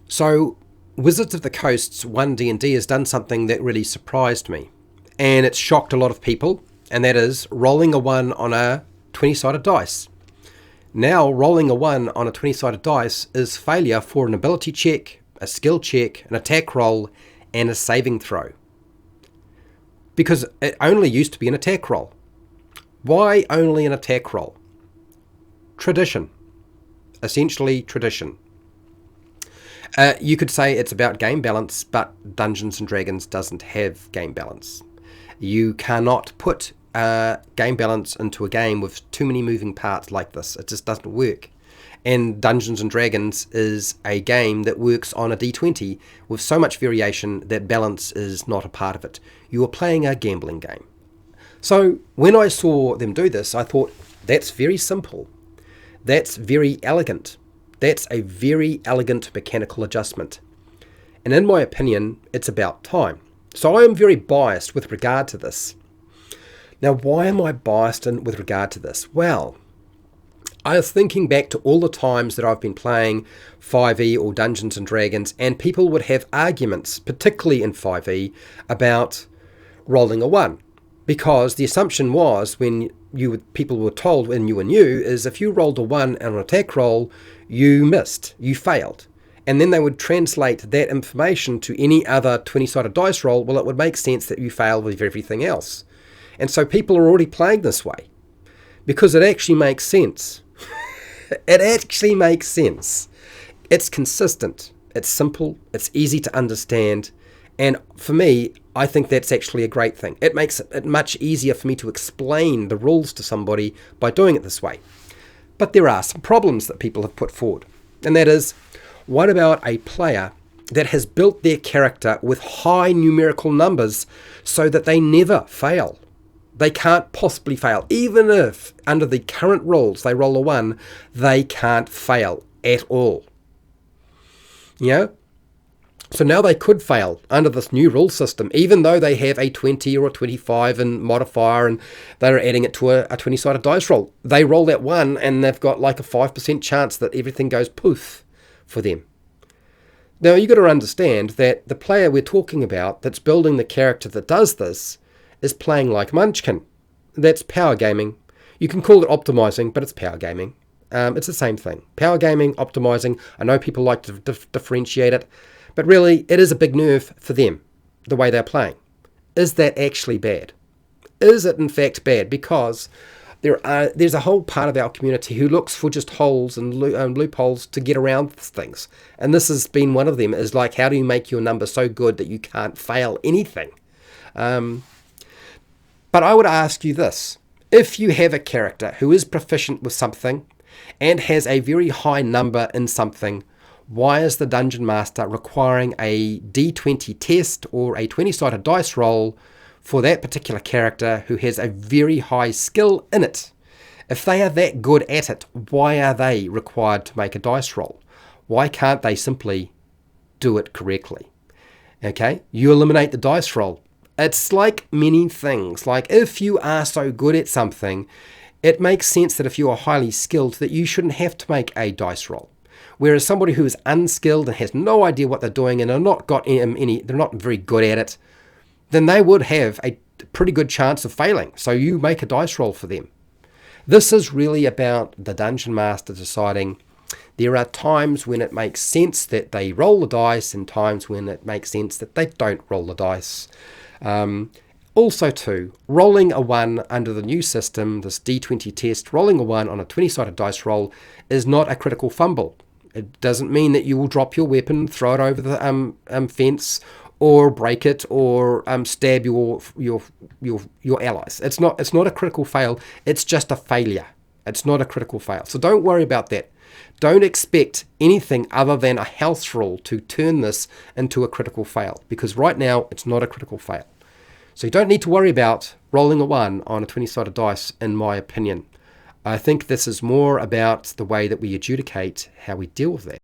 So, Wizards of the Coast's 1D&D has done something that really surprised me, and it's shocked a lot of people, and that is rolling a 1 on a 20-sided dice. Now, rolling a 1 on a 20-sided dice is failure for an ability check, a skill check, an attack roll, and a saving throw. Because it only used to be an attack roll. Why only an attack roll? Tradition. Essentially, tradition. You could say it's about game balance, but Dungeons & Dragons doesn't have game balance. You cannot put game balance into a game with too many moving parts like this. It just doesn't work. And Dungeons & Dragons is a game that works on a D20 with so much variation that balance is not a part of it. You are playing a gambling game. So when I saw them do this, I thought, that's very simple. That's very elegant. That's a very elegant mechanical adjustment. And in my opinion, it's about time. So I am very biased with regard to this. Now, why am I biased with regard to this? Well, I was thinking back to all the times that I've been playing 5e or Dungeons & Dragons, and people would have arguments, particularly in 5e, about rolling a 1. Because the assumption was, when people were told when you were new, is if you rolled a 1 on an attack roll, you missed, you failed. And then they would translate that information to any other 20-sided dice roll. Well, it would make sense that you failed with everything else. And so people are already playing this way. Because it actually makes sense. It actually makes sense. It's consistent. It's simple. It's easy to understand. And for me, I think that's actually a great thing. It makes it much easier for me to explain the rules to somebody by doing it this way. But there are some problems that people have put forward. And that is, what about a player that has built their character with high numerical numbers so that they never fail? They can't possibly fail. Even if, under the current rules, they roll a 1, they can't fail at all. You know? So now they could fail under this new rule system, even though they have a 20 or a 25 in modifier and they're adding it to a 20-sided dice roll. They roll that 1 and they've got like a 5% chance that everything goes poof for them. Now you've got to understand that the player we're talking about that's building the character that does this is playing like Munchkin. That's power gaming. You can call it optimizing, but it's power gaming. It's the same thing. Power gaming, optimizing. I know people like to differentiate it. But really, it is a big nerve for them, the way they're playing. Is that actually bad? Is it in fact bad? Because there's a whole part of our community who looks for just holes and loopholes to get around things. And this has been one of them, is like, how do you make your number so good that you can't fail anything? But I would ask you this. If you have a character who is proficient with something and has a very high number in something, why is the Dungeon Master requiring a D20 test or a 20-sided dice roll for that particular character who has a very high skill in it? If they are that good at it, why are they required to make a dice roll? Why can't they simply do it correctly? Okay, you eliminate the dice roll. It's like many things. Like if you are so good at something, it makes sense that if you are highly skilled that you shouldn't have to make a dice roll. Whereas somebody who is unskilled and has no idea what they're doing and they're not very good at it, then they would have a pretty good chance of failing. So you make a dice roll for them. This is really about the Dungeon Master deciding there are times when it makes sense that they roll the dice and times when it makes sense that they don't roll the dice. Also too, rolling a 1 under the new system, this D20 test, rolling a 1 on a 20-sided dice roll is not a critical fumble. It doesn't mean that you will drop your weapon, throw it over the fence, or break it, or stab your allies. It's not a critical fail. It's just a failure. It's not a critical fail. So don't worry about that. Don't expect anything other than a house rule to turn this into a critical fail, because right now it's not a critical fail. So you don't need to worry about rolling a 1 on a 20-sided dice, in my opinion. I think this is more about the way that we adjudicate how we deal with that.